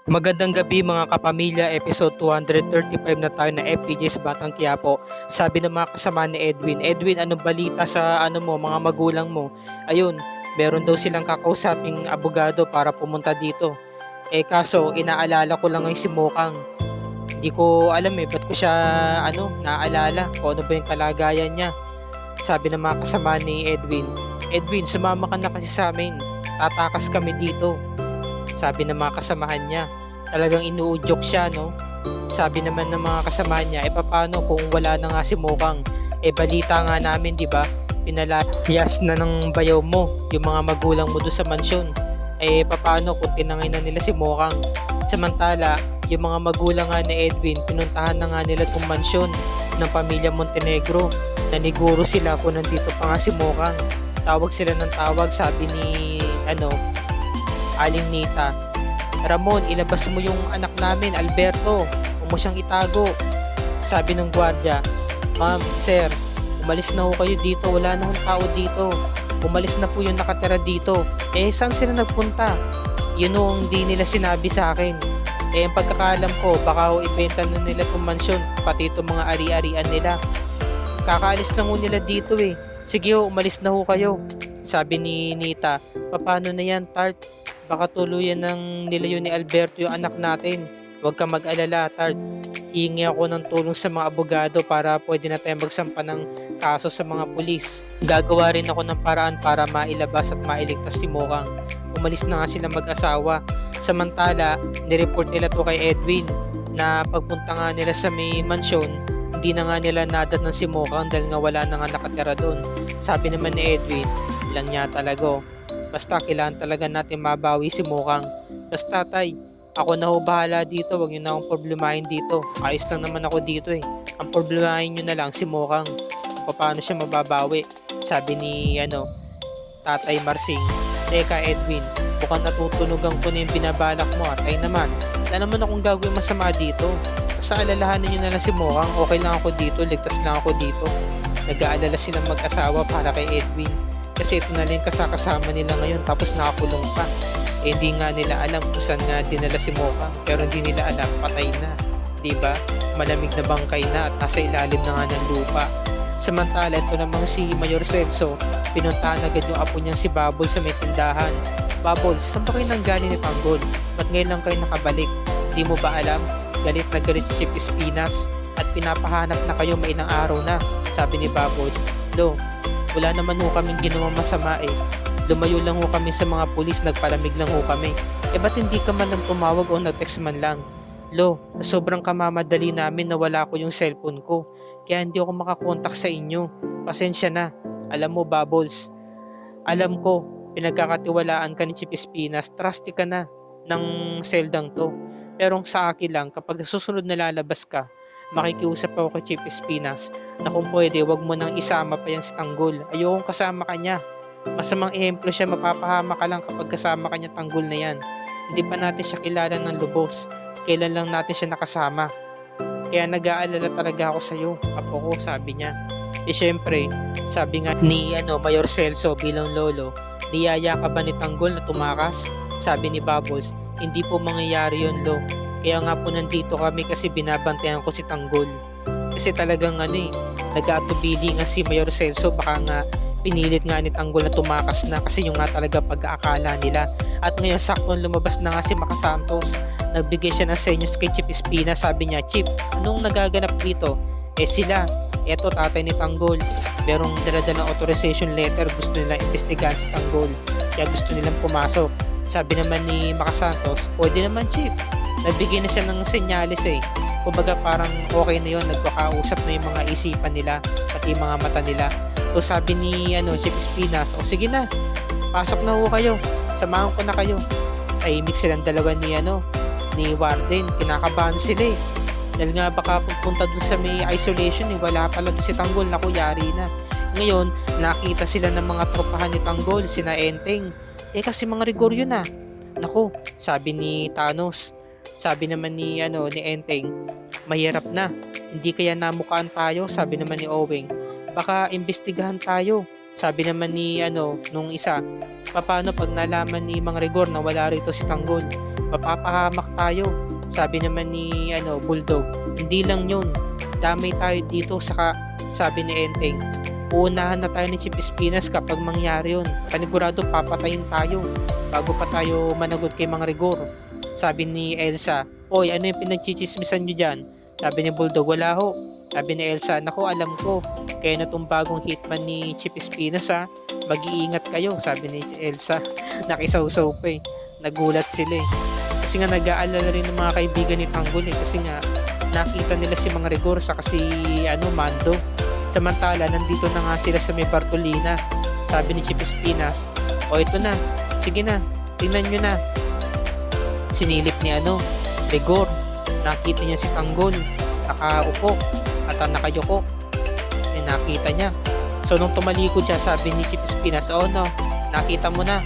Magandang gabi mga kapamilya, episode 235 na tayo na FPJ sa Batang Quiapo. Sabi ng mga kasama ni Edwin, Edwin, anong balita sa mga magulang mo? Ayun, meron daw silang kakausaping abogado para pumunta dito. Kaso inaalala ko lang ngayon si Mokang. Hindi ko alam ba't ko siya naalala kung ano ba yung kalagayan niya. Sabi ng mga kasama ni Edwin, Edwin, sumama ka na kasi sa amin. Tatakas kami dito. Sabi ng mga kasamahan niya. Talagang inuudyok siya, no? Sabi naman ng mga kasamahan niya, paano kung wala na nga si Mokang? Balita nga namin, di ba? Pinalayas na ng bayaw mo, yung mga magulang mo doon sa mansyon. Paano kung tinangay na nila si Mokang? Samantala, yung mga magulang nga ni Edwin, pinuntahan na nga nila itong mansyon ng pamilya Montenegro. Naniguro sila kung nandito pa nga si Mokang. Tawag sila ng tawag, sabi ni Aling Nita, Ramon, ilabas mo yung anak namin, Alberto. Huwag mo siyang itago. Sabi ng gwardiya, Ma'am, sir, umalis na ho kayo dito. Wala na hong tao dito. Umalis na po yung nakatira dito. Saan sila nagpunta? Yun ho hindi nila sinabi sa akin. Ang pagkakaalam ko, baka ho ibenta na nila itong mansyon, pati itong mga ari-arian nila. Kakaalis lang ho nila dito eh. Sige ho, umalis na ho kayo. Sabi ni Nita, paano na yan, Tart? Baka tuluyan ng nilayo ni Alberto yung anak natin. Huwag ka mag-alala, Tart. Hihingi ako ng tulong sa mga abogado para pwede na tayo magsampa ng kaso sa mga pulis. Gagawa rin ako ng paraan para mailabas at mailigtas si Mokang. Umalis na nga sila mag-asawa. Samantala, nireport nila to kay Edwin na pagpunta nga nila sa may mansyon, hindi na nga nila nadat ng si Mokang dahil nga wala na nga nakatira doon. Sabi naman ni Edwin, lang niya talaga. Basta kailangan talaga natin mabawi si Mokang. Basta tay, ako na ho bahala dito. Huwag niyo na akong problemahin dito. Ayos lang naman ako dito eh. Ang problemahin niyo na lang si Mokang. Kung paano siya mababawi. Sabi ni Tatay Marsing. Teka Edwin, mukhang natutunugan ko na yung binabalak mo at ay naman. Wala naman akong gagawin masama dito. Basta alalahanin niyo na lang si Mokang. Okay lang ako dito. Ligtas lang ako dito. Nag-aalala silang mag-asawa para kay Edwin. Kasi ito na lang kasama nila ngayon tapos nakakulong pa. Hindi nga nila alam kung saan nga dinala si Mokang, pero hindi nila alam patay na. Diba? Malamig na bangkay na at nasa ilalim na nga ng lupa. Samantala ito namang si Mayor Celso, pinuntahan agad yung apo niyang si Babol sa may tindahan. Babol, saan ba kayo nanggaling ni Tanggol? Ba't ngayon lang kayo nakabalik? Di mo ba alam? Galit na galit si Chief Espinas at pinapahanap na kayo may ilang araw na. Sabi ni Babols, Lo, wala naman ho kaming ginawang masama eh. Lumayo lang ho kami sa mga pulis, nagpalamig lang ho kami. Ba't hindi ka man lang tumawag o nag-text man lang? Lo, sobrang kamamadali namin na wala ko yung cellphone ko. Kaya hindi ako makakontak sa inyo. Pasensya na. Alam mo, Bubbles, alam ko, pinagkakatiwalaan ka ni Chief Espinas, trusty ka na ng seldang to. Pero sa akin lang, kapag susunod na lalabas ka, makikiusap ako kay Chief Espinas na kung pwede wag mo nang isama pa yung si Tanggol. Ayokong kasama ka niya. Masamang ehemplo siya, mapapahama ka lang kapag kasama ka niya Tanggol na yan. Hindi pa natin siya kilala ng lubos. Kailan lang natin siya nakasama. Kaya nag-aalala talaga ako sa iyo, apo ko, sabi niya. Syempre, sabi nga ni Mayor Celso bilang lolo, niyaya ka ba ni Tanggol na tumakas? Sabi ni Bubbles, hindi po mangyayari yun, lo. Kaya nga po nandito kami kasi binabantayan ko si Tanggol. Kasi talagang nag-aatubili nga si Mayor Celso, baka nga pinilit nga ni Tanggol na tumakas na kasi yung nga talaga pag-aakala nila. At ngayon saktong lumabas na nga si Maca Santos, nagbigay siya ng senyos kay Chief Espinas. Sabi niya, Chief, anong nagaganap dito? Sila, eto tatay ni Tanggol, merong daladalang authorization letter, gusto nilang imbestigahan si Tanggol, kaya gusto nilang pumasok. Sabi naman ni Maca Santos, pwede naman Chief, nagbigay na siya ng senyales eh. Kumbaga parang okay na yun, nagkakausap na yung mga isipan nila, pati yung mga mata nila. So sabi ni Chief Espinas, sige na, pasok na ho kayo, samahan ko na kayo. Tahimik silang dalawa ni Warden, kinakabahan sila eh. Dahil nga baka pagpunta dun sa may isolation wala pala dun si Tanggol, naku yari na. Ngayon, nakita sila ng mga tropahan ni Tanggol, sina Enteng. Kasi mga rigor yun ah. Naku, sabi ni Thanos. Sabi naman ni Enteng, mahirap na. Hindi kaya namukaan tayo, sabi naman ni Oweng. Baka imbestigahan tayo. Sabi naman ni nung isa, paano pag nalaman ni Mang Rigor na wala rito si Tanggol? mapapahamak tayo. Sabi naman ni Bulldog, hindi lang yun, damay tayo dito. Saka sabi ni Enteng, uunahan na tayo ni Chief Espinas kapag mangyari yun. Panigurado papatayin tayo bago pa tayo managot kay Mang Rigor. Sabi ni Elsa, oy, ano yung pinagchichismisan nyo dyan? Sabi ni Bulldog, wala ho. Sabi ni Elsa, naku, alam ko, kayo na tong bagong hitman ni Chief Espinas ha. Mag-iingat kayo, sabi ni Elsa. Nakisawsaw pa eh. Nagulat sila eh. Kasi nga nag-aalala rin ng mga kaibigan ni Tanggol eh. Kasi nga nakita nila si Mang Rigor sa kasi Mando. Samantala, nandito na nga sila sa may Bartolina. Sabi ni Chief Espinas, o ito na, sige na, tingnan nyo na. Sinilip ni Rigor. Nakita niya si Tanggol, nakaupo at nakayuko. Nakita niya. So nung tumalikod siya, sabi ni Chief Espinas, oh no, nakita mo na.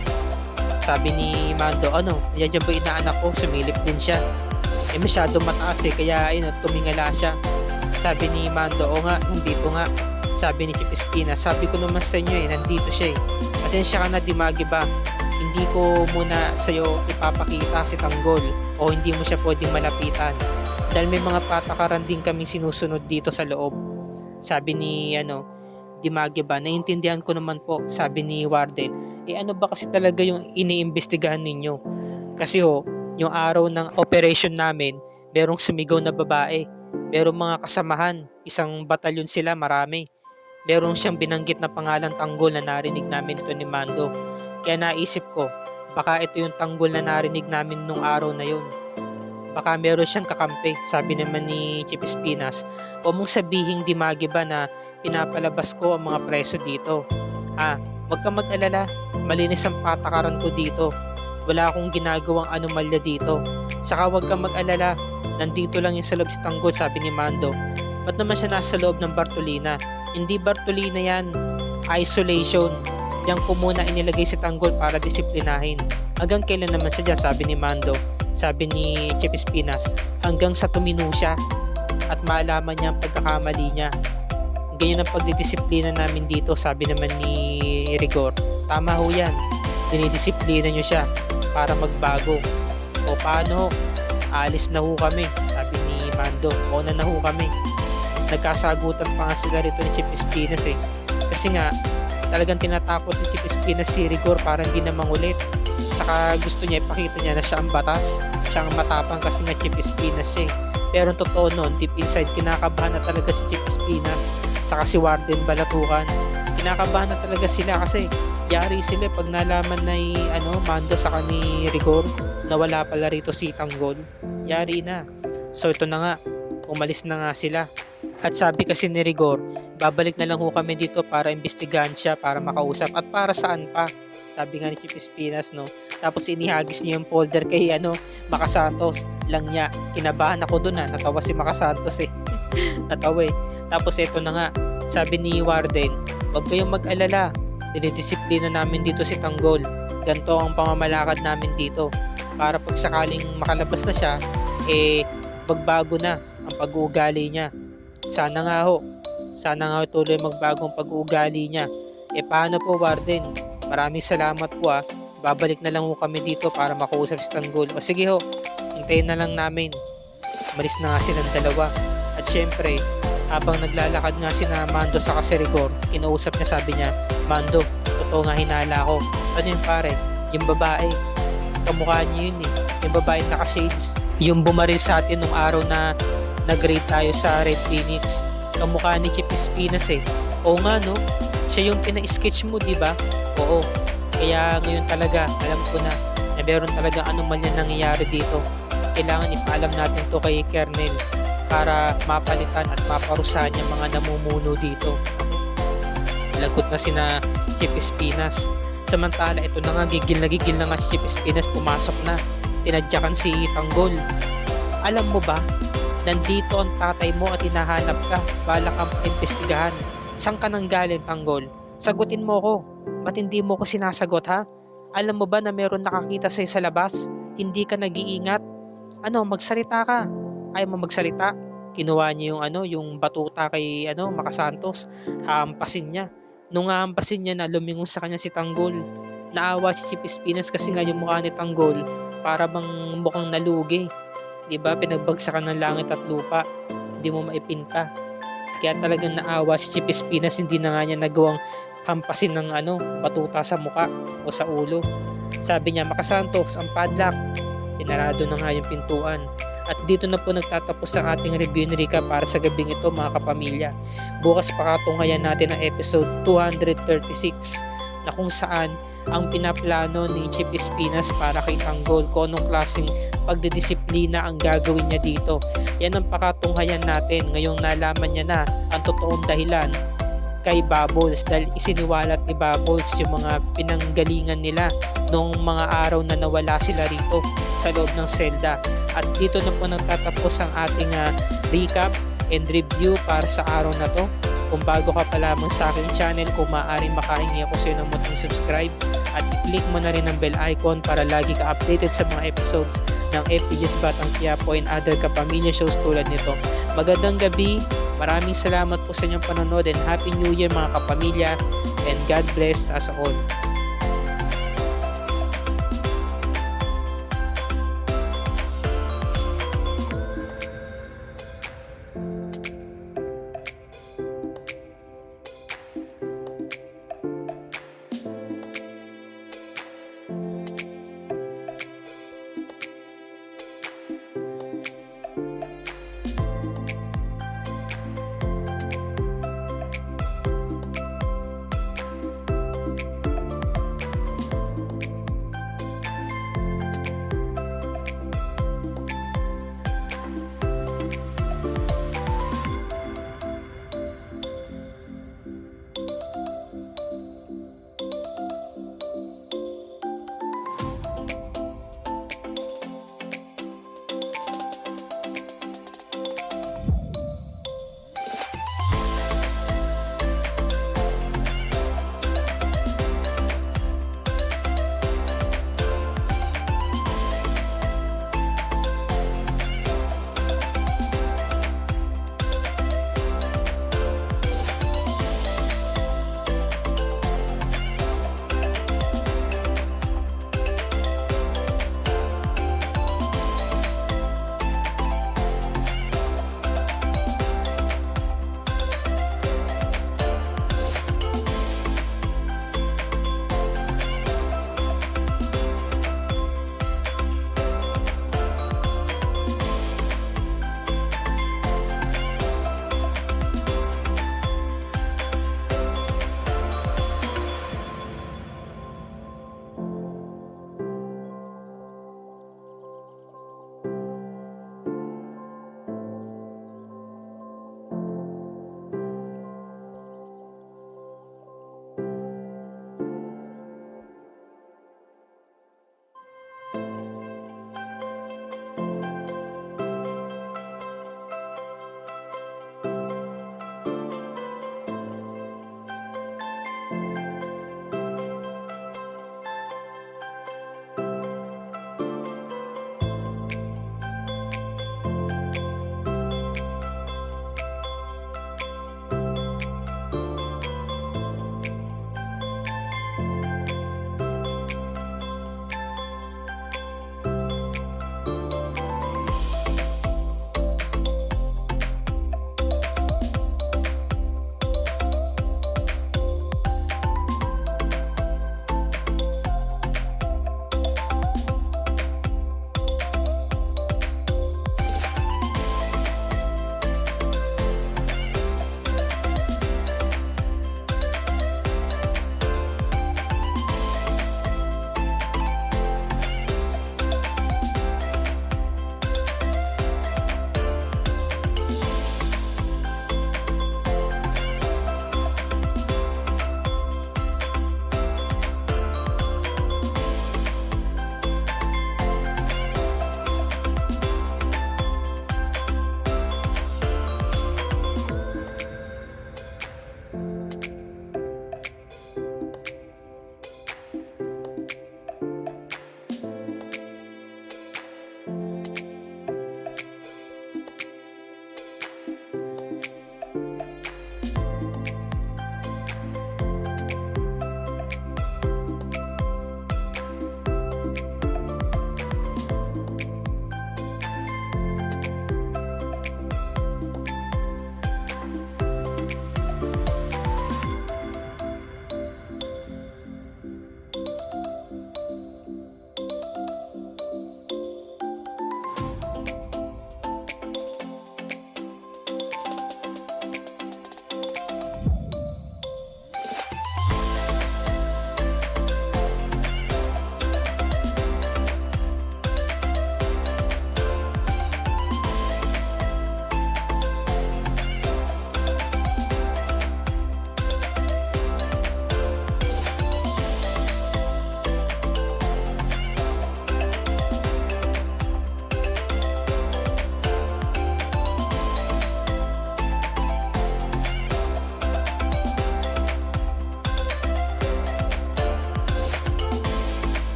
Sabi ni Mando, nandiyan ba inaanak ko? Sumilip din siya. Masyado mataas kaya tumingala siya. Sabi ni Mando, o nga, nandito nga. Sabi ni Chief Espinas, sabi ko naman sa inyo nandito siya Pasensya ka na, Dimagi ba? Hindi ko muna sa'yo ipapakita si Tanggol o hindi mo siya pwedeng malapitan. Dahil may mga patakaran din kaming sinusunod dito sa loob. Sabi ni Dimagi ba, naiintindihan ko naman po. Sabi ni Warden, ano ba kasi talaga yung iniimbestigahan ninyo? Kasi yung araw ng operation namin, merong sumigaw na babae. Merong mga kasamahan, isang batalyon sila, marami. Merong siyang binanggit na pangalan Tanggol na narinig namin ito ni Mando. Kaya naisip ko, baka ito yung Tanggol na narinig namin nung araw na yun. Baka meron siyang kakampi. Sabi naman ni Chief Espinas, o mong sabihing Dimagi ba na pinapalabas ko ang mga preso dito? Huwag kang mag-alala, malinis ang patakaran ko dito. Wala akong ginagawang anomalya dito. Saka huwag kang mag-alala, nandito lang yung sa loob si Tanggol, sabi ni Mando. Ba't naman siya nasa loob ng Bartolina? Hindi Bartolina yan, isolation. Diyan ko muna inilagay si Tanggol para disiplinahin. Hanggang kailan naman siya dyan, sabi ni Mando. Sabi ni Chief Espinas, hanggang sa tumino siya at maalaman niya ang pagkakamali niya. Ganyan ang pagdidisiplina namin dito, sabi naman ni Rigor. Tama ho yan, dinidisiplina nyo siya para magbago. O paano? Alis na ho kami, sabi ni Mando. O na ho kami. Nagkasagutan pa nga sila rito ni Chief Espinas Kasi nga, talagang tinatakot ni Chief Espinas si Rigor para hindi na mangulit. Saka gusto niya ipakita niya na siya ang batas. Siya ang matapang kasi nga Chief Espinas siya Pero ang totoo nun, deep inside, kinakabahan na talaga si Chief Espinas. Saka si Warden Balatukan. Kinakabahan na talaga sila kasi yari sila pag nalaman na Mando saka ni Rigor na wala pala rito si Tanggol. Yari na. So ito na nga, umalis na nga sila. At sabi kasi ni Rigor, babalik na lang ho kami dito para imbestigahan siya, para makausap. At para saan pa? Sabi nga ni Chief Espinas, no? Tapos inihagis niya yung folder kay Makasantos lang niya. Kinabahan ako dun natawa si Makasantos natawa Tapos ito na nga, sabi ni Warden, huwag kayong mag-alala, dinidisiplina namin dito si Tanggol. Ganto ang pamamalakad namin dito. Para pag sakaling makalabas na siya, magbago na ang pag-uugali niya. Sana nga tuloy magbagong pag-uugali niya. Paano po, Warden? Maraming salamat po Babalik na lang ho kami dito para makausap si Tanggol. O sige ho, hintayin na lang namin. Umalis na nga silang dalawa. At syempre, habang naglalakad nga si Mando sa si Rigor, kinausap niya, sabi niya, Mando, totoo nga hinala ko. Ano yun pare? Yung babae. Kamukha niyo yun Yung babae naka-shades. Yung bumaril sa atin nung araw na nag-raid tayo sa Red Phoenix. Kamukha ni Chief Espinas Oo nga no, siya yung pina-sketch mo, diba? Oo. Kaya ngayon talaga, alam ko na meron talaga anomalya nangyayari dito. Kailangan ipaalam natin to kay Kernel para mapalitan at maparusahan yung mga namumuno dito. Lagot na sina Chief Espinas. Samantala, ito na nga, gigil na nga si Chief Espinas, pumasok na. Tinadyakan si Tanggol. Alam mo ba, nandito ang tatay mo at hinahanap ka. Balak kang paimbestigahan. Saan ka nang galing, Tanggol? Sagutin mo ko. Ba't hindi mo ko sinasagot, ha? Alam mo ba na meron nakakita sa'yo sa labas? Hindi ka nag-iingat? Magsalita ka. Ayaw mo magsalita? Kinuha niya yung batuta kay Makasantos. Haampasin niya. Nung haampasin niya na lumingon sa kanya si Tanggol. Naawa si Chief Espinas kasi nga yung mukha ni Tanggol para bang mukhang nalugi. 'Di ba, pinagbagsakan ng langit at lupa, hindi mo maipinta. Kaya talagang naawa si Chief Espinas, hindi na nga niya nagawang hampasin ng batuta sa muka o sa ulo. Sabi niya, "Makasantos, ang padlock." Sinarado na nga yung pintuan. At dito na po nagtatapos ang ating review ni Rica para sa gabing ito, mga kapamilya. Bukas pakatunghayan natin ang episode 236 na kung saan ang pinaplano ni Chief Espinas para kay Tanggol, kung anong klaseng pagdidisiplina ang gagawin niya dito. Yan ang pakatunghayan natin. Ngayong nalaman niya na ang totoong dahilan kay Bubbles, dahil isiniwalat ni Bubbles yung mga pinanggalingan nila noong mga araw na nawala sila rito sa loob ng selda. At dito na po nagtatapos ang ating recap and review para sa araw na to. Kung bago ka pa lamang sa aking channel, kung maaaring makahingi ako sa iyo ng mutong subscribe at i-click mo na rin ang bell icon para lagi ka updated sa mga episodes ng FPJ's Batang Quiapo and other kapamilya shows tulad nito. Magandang gabi, maraming salamat po sa inyong panonood and Happy New Year mga kapamilya, and God bless us all.